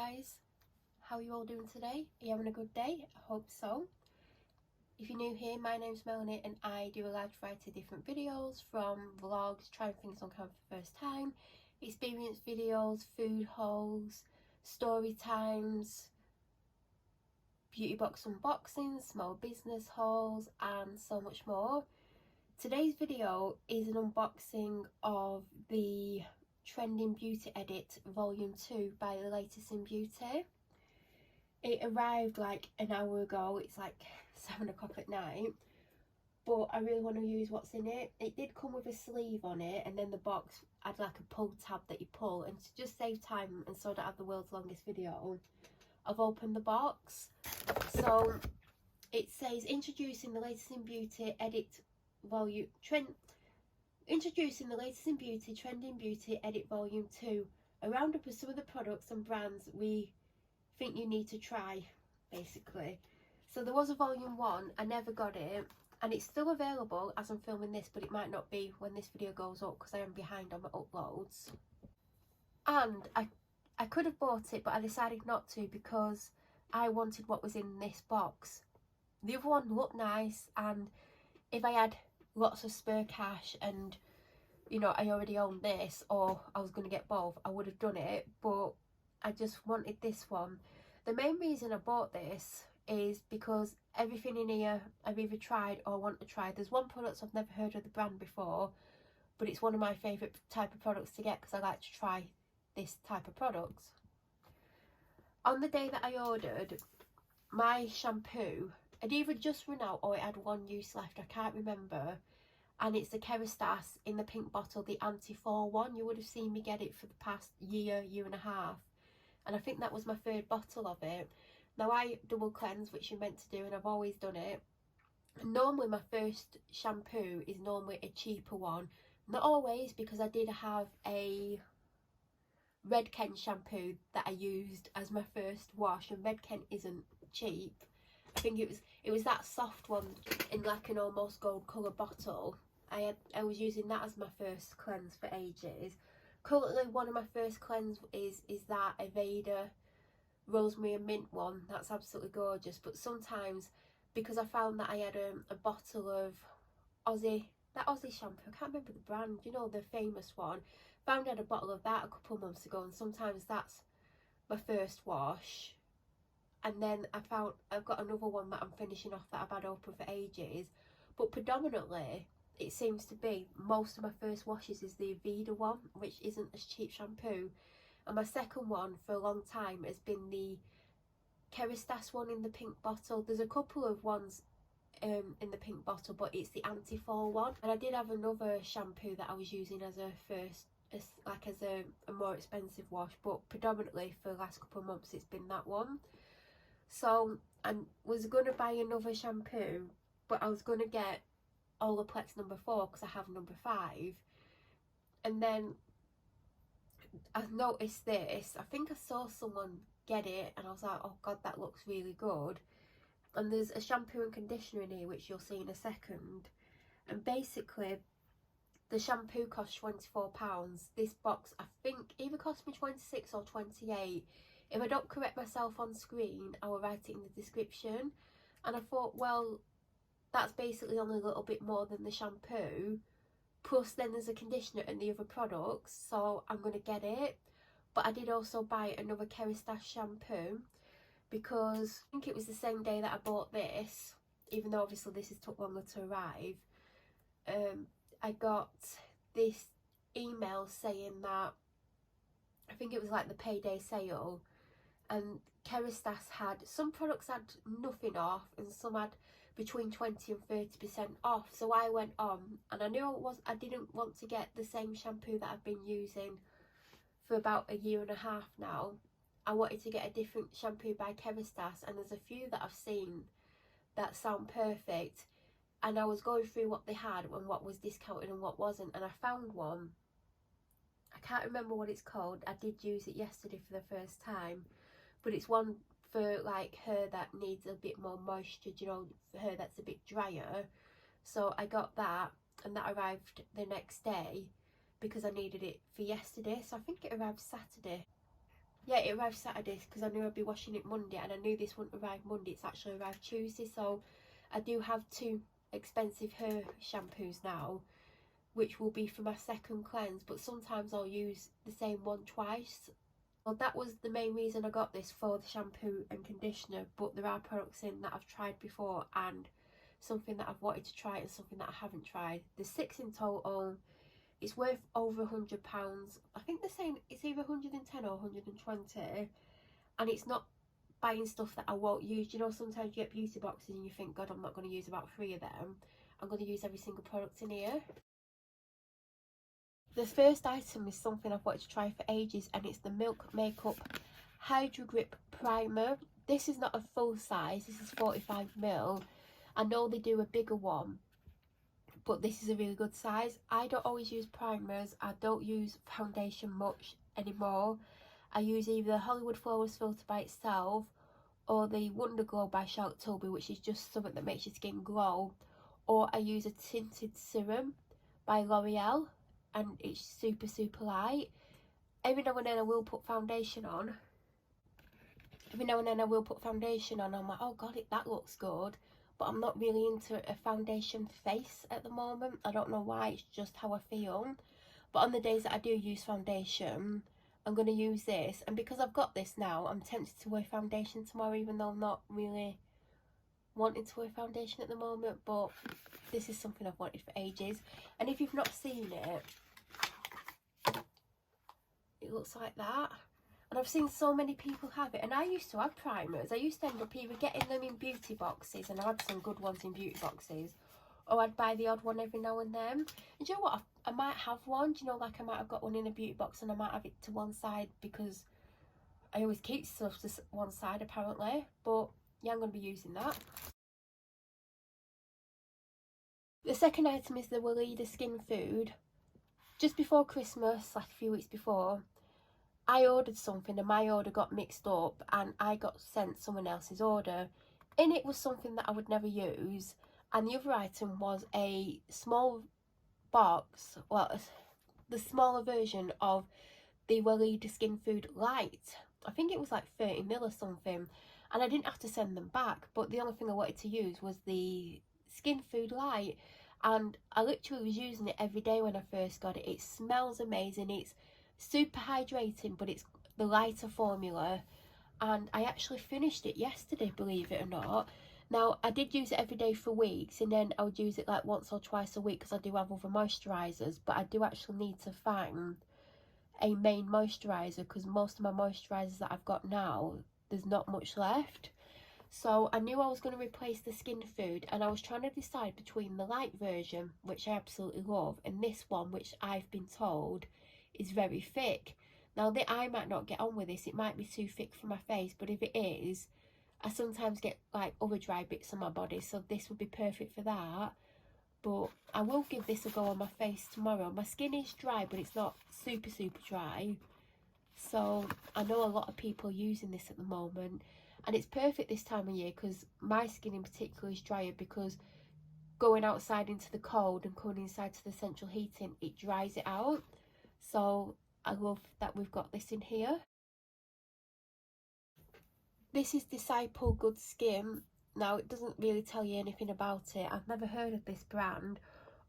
guys, how are you all doing today? Are you having a good day? I hope so. If you're new here, my name's Melanie and I do a large variety of different videos, from vlogs, trying things on camera for the first time, experience videos, food hauls, story times, beauty box unboxings, small business hauls and so much more. Today's video is an unboxing of the Trending Beauty Edit Volume 2 by The Latest in Beauty. It arrived like an hour ago. It's like 7 o'clock at night, but I really want to use what's in it. It did come with a sleeve on it, and then the box had like a pull tab that you pull, and to just save time and so that I have the world's longest video, I've opened the box. So it says, introducing the latest in beauty edit volume Introducing the latest in beauty, Trending Beauty Edit Volume 2, a roundup of some of the products and brands we think you need to try, basically. So there was a Volume 1, I never got it, and it's still available as I'm filming this, but it might not be when this video goes up because I am behind on my uploads. And I could have bought it, but I decided not to because I wanted what was in this box. The other one looked nice, and if I had lots of spare cash and you know I already owned this, or I was going to get both, I would have done it, but I just wanted this one. The main reason I bought this is because everything in here I've either tried or want to try. There's one product I've never heard of the brand before, but it's one of my favourite type of products to get because I like to try this type of products. On the day that I ordered, my shampoo had either just run out or it had one use left, I can't remember, and it's the Kerastase in the pink bottle, the anti-fall one. You would have seen me get it for the past year and a half, and I think that was my third bottle of it. Now I double cleanse, which you're meant to do, and I've always done it. Normally my first shampoo is normally a cheaper one, not always, because I did have a Red Ken shampoo that I used as my first wash, and Red Ken isn't cheap. I think it was that soft one in like an almost gold colour bottle. I was using that as my first cleanse for ages. Currently one of my first cleanse is that Aveda rosemary and mint one. That's absolutely gorgeous, but sometimes, because I found that I had a bottle of Aussie shampoo, I can't remember the brand, you know, the famous one. Found I had a bottle of that a couple of months ago, and sometimes that's my first wash. And then I've got another one that I'm finishing off that I've had open for ages, but predominantly it seems to be most of my first washes is the Aveda one, which isn't as cheap shampoo, and my second one for a long time has been the Kerastase one in the pink bottle. There's a couple of ones in the pink bottle, but it's the anti-fall one. And I did have another shampoo that I was using as a first, as a more expensive wash, but predominantly for the last couple of months it's been that one. So I was going to buy another shampoo, but I was going to get Olaplex number 4 because I have number 5. And then I noticed this. I think I saw someone get it and I was like, oh god, that looks really good. And there's a shampoo and conditioner in here, which you'll see in a second. And basically the shampoo costs £24. This box I think either cost me 26 or 28. If I don't correct myself on screen, I will write it in the description. And I thought, well, that's basically only a little bit more than the shampoo. Plus then there's a conditioner and the other products, so I'm going to get it. But I did also buy another Kerastase shampoo because I think it was the same day that I bought this, even though obviously this has took longer to arrive. I got this email saying that, I think it was like the payday sale, and Kerastase had, some products had nothing off and some had between 20 and 30% off. So I went on, and I knew I didn't want to get the same shampoo that I've been using for about a year and a half now. I wanted to get a different shampoo by Kerastase, and there's a few that I've seen that sound perfect, and I was going through what they had and what was discounted and what wasn't, and I found one. I can't remember what it's called. I did use it yesterday for the first time, but it's one for like hair that needs a bit more moisture, you know, for hair that's a bit drier. So I got that, and that arrived the next day because I needed it for yesterday. So I think it arrived Saturday. Yeah, it arrived Saturday because I knew I'd be washing it Monday, and I knew this wouldn't arrive Monday. It's actually arrived Tuesday, so I do have 2 expensive hair shampoos now, which will be for my second cleanse, but sometimes I'll use the same one twice. Well, that was the main reason I got this, for the shampoo and conditioner, but there are products in that I've tried before and something that I've wanted to try and something that I haven't tried. There's 6 in total. It's worth over £100. I think they're saying it's either 110 or 120, and it's not buying stuff that I won't use. You know, sometimes you get beauty boxes and you think, God, I'm not going to use about 3 of them. I'm going to use every single product in here. The first item is something I've wanted to try for ages, and it's the Milk Makeup Hydro Grip Primer. This is not a full size, this is 45ml. I know they do a bigger one, but this is a really good size. I don't always use primers. I don't use foundation much anymore. I use either the Hollywood Flawless filter by itself or the Wonder Glow by Charlotte Tilbury, which is just something that makes your skin glow, or I use a tinted serum by L'Oreal, and it's super light. Every now and then I will put foundation on. I'm like, oh God, that looks good. But I'm not really into a foundation face at the moment. I don't know why, it's just how I feel. But on the days that I do use foundation, I'm going to use this. And because I've got this now, I'm tempted to wear foundation tomorrow, even though I'm not really wanting to wear foundation at the moment. But this is something I've wanted for ages. And if you've not seen it, it looks like that. And I've seen so many people have it, and I used to have primers. I used to end up either getting them in beauty boxes, and I had some good ones in beauty boxes, or I'd buy the odd one every now and then. And do you know what, I might have one, do you know, like I might have got one in a beauty box and I might have it to one side, because I always keep stuff to one side apparently. But yeah, I'm going to be using that. The second item is the Weleda Skin Food. Just before Christmas, like a few weeks before, I ordered something and my order got mixed up and I got sent someone else's order. In it was something that I would never use, and the other item was a small box, well, the smaller version of the Weleda Skin Food Light. I think it was like 30ml or something, and I didn't have to send them back, but the only thing I wanted to use was the Skin Food Light, and I literally was using it every day when I first got it. It smells amazing, it's super hydrating, but it's the lighter formula, and I actually finished it yesterday, believe it or not. Now, I did use it every day for weeks, and then I would use it like once or twice a week because I do have other moisturisers, but I do actually need to find a main moisturiser because most of my moisturisers that I've got now, there's not much left. So I knew I was going to replace the Skin Food, and I was trying to decide between the light version, which I absolutely love, and this one, which I've been told is very thick. Now, I might not get on with this, it might be too thick for my face, but if it is, I sometimes get like other dry bits on my body, so this would be perfect for that. But I will give this a go on my face tomorrow. My skin is dry, but it's not super dry. So I know a lot of people are using this at the moment, and it's perfect this time of year because my skin in particular is drier, because going outside into the cold and coming inside to the central heating, it dries it out. So I love that we've got this in here. This is Disciple Good Skin. Now, it doesn't really tell you anything about it. I've never heard of this brand.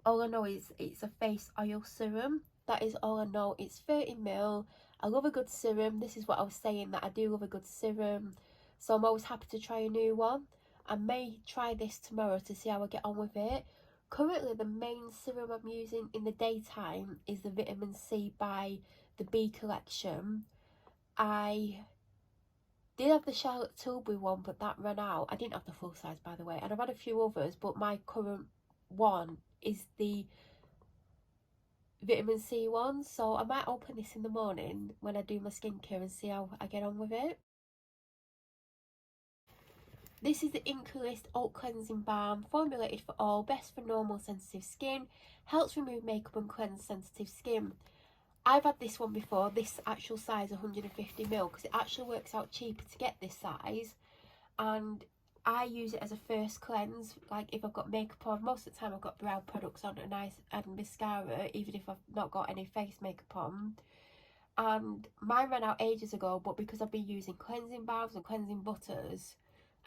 All I know is it's a face oil serum. That is all I know. It's 30ml. I love a good serum. This is what I was saying, that I do love a good serum. So I'm always happy to try a new one. I may try this tomorrow to see how I get on with it. Currently, the main serum I'm using in the daytime is the Vitamin C by the B Collection. I did have the Charlotte Tilbury one, but that ran out. I didn't have the full size, by the way, and I've had a few others, but my current one is the Vitamin C one. So I might open this in the morning when I do my skincare and see how I get on with it. This is the Increlist Oat Cleansing Balm, formulated for all, best for normal sensitive skin, helps remove makeup and cleanse sensitive skin. I've had this one before, this actual size 150ml, because it actually works out cheaper to get this size, and I use it as a first cleanse. Like if I've got makeup on, most of the time I've got brow products on and I add mascara, even if I've not got any face makeup on. and mine ran out ages ago, but because I've been using cleansing balms and cleansing butters,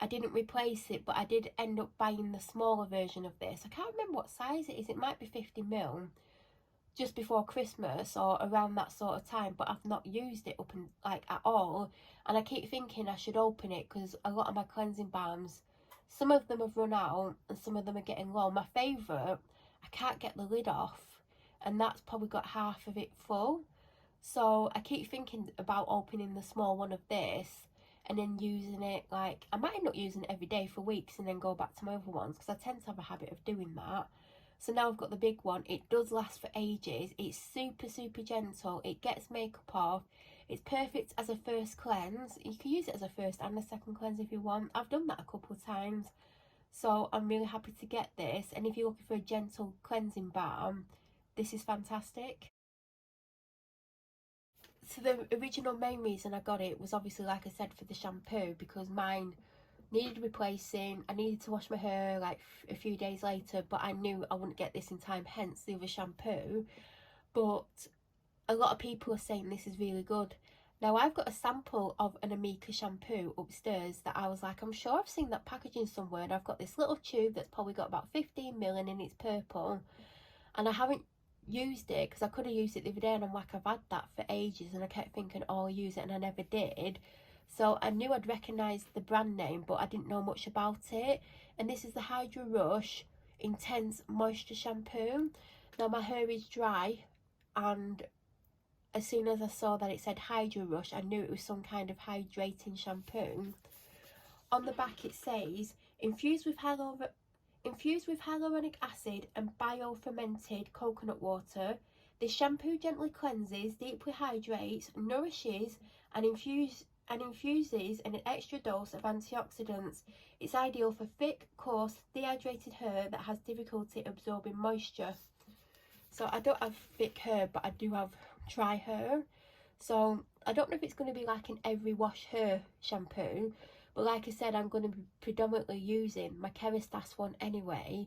I didn't replace it, but I did end up buying the smaller version of this. I can't remember what size it is. It might be 50ml, just before Christmas or around that sort of time, but I've not used it up and like at all, and I keep thinking I should open it because a lot of my cleansing balms, some of them have run out and some of them are getting low. My favourite, I can't get the lid off, and that's probably got half of it full, so I keep thinking about opening the small one of this and then using it. Like, I might end up using it every day for weeks and then go back to my other ones, because I tend to have a habit of doing that. So now I've got the big one. It does last for ages. It's super, super gentle. It gets makeup off. It's perfect as a first cleanse. You can use it as a first and a second cleanse if you want. I've done that a couple of times. So I'm really happy to get this. And if you're looking for a gentle cleansing balm, this is fantastic. So the original main reason I got it was obviously, like I said, for the shampoo, because mine needed replacing. I needed to wash my hair like a few days later, but I knew I wouldn't get this in time, hence the other shampoo. But a lot of people are saying this is really good. Now, I've got a sample of an Amika shampoo upstairs that I was like, I'm sure I've seen that packaging somewhere, and I've got this little tube that's probably got about 15ml in, and it's purple, and I haven't used it because I could have used it the other day, and I'm like, I've had that for ages, and I kept thinking, oh, I'll use it, and I never did. So I knew I'd recognise the brand name, but I didn't know much about it. And this is the Hydro Rush Intense Moisture Shampoo. Now, my hair is dry, and as soon as I saw that it said Hydro Rush, I knew it was some kind of hydrating shampoo. On the back it says, infused with hyaluronic acid and bio-fermented coconut water, this shampoo gently cleanses, deeply hydrates, nourishes and infuses an extra dose of antioxidants. It's ideal for thick, coarse, dehydrated hair that has difficulty absorbing moisture. So I don't have thick hair, but I do have dry hair. So I don't know if it's going to be like an every wash hair shampoo, but like I said, I'm going to be predominantly using my Kerastase one anyway.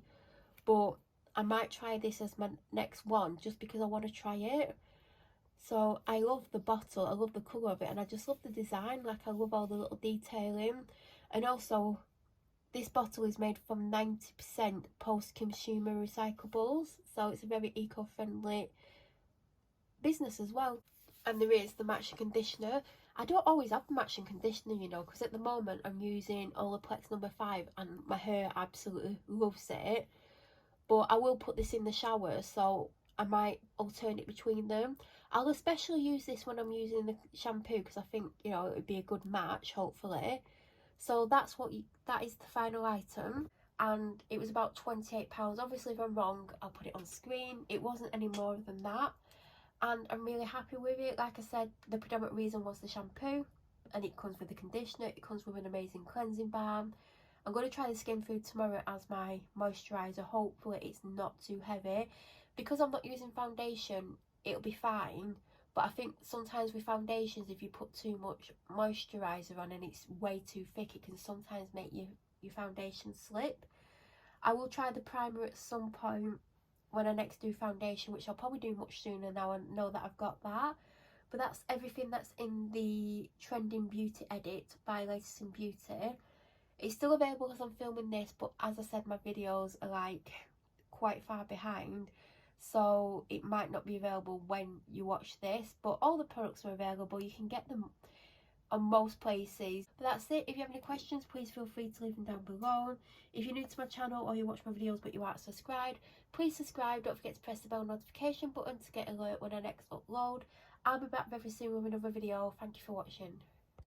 But I might try this as my next one just because I want to try it. So I love the bottle, I love the colour of it, and I just love the design. Like, I love all the little detailing. And also, this bottle is made from 90% post-consumer recyclables, so it's a very eco-friendly business as well. And there is the matching conditioner. I don't always have the matching conditioner, you know, because at the moment I'm using Olaplex number 5 and my hair absolutely loves it. But I will put this in the shower, so I might alternate between them. I'll especially use this when I'm using the shampoo, because I think, you know, it would be a good match, hopefully. So that is the final item, and it was about £28. Obviously, if I'm wrong, I'll put it on screen. It wasn't any more than that, and I'm really happy with it. Like I said, the predominant reason was the shampoo, and it comes with a conditioner. It comes with an amazing cleansing balm. I'm going to try the Skin Food tomorrow as my moisturiser. Hopefully it's not too heavy. Because I'm not using foundation, it'll be fine. But I think sometimes with foundations, if you put too much moisturiser on and it's way too thick, it can sometimes make your foundation slip. I will try the primer at some point when I next do foundation, which I'll probably do much sooner now I know that I've got that. But that's everything that's in the Trending Beauty edit by Latest in Beauty. It's still available as I'm filming this, but as I said, my videos are like quite far behind, so it might not be available when you watch this, but all the products are available. You can get them on most places. But that's it. If you have any questions, please feel free to leave them down below. If you're new to my channel or you watch my videos but you aren't subscribed, please subscribe. Don't forget to press the bell notification button to get alert when I next upload. I'll be back very soon with another video. Thank you for watching.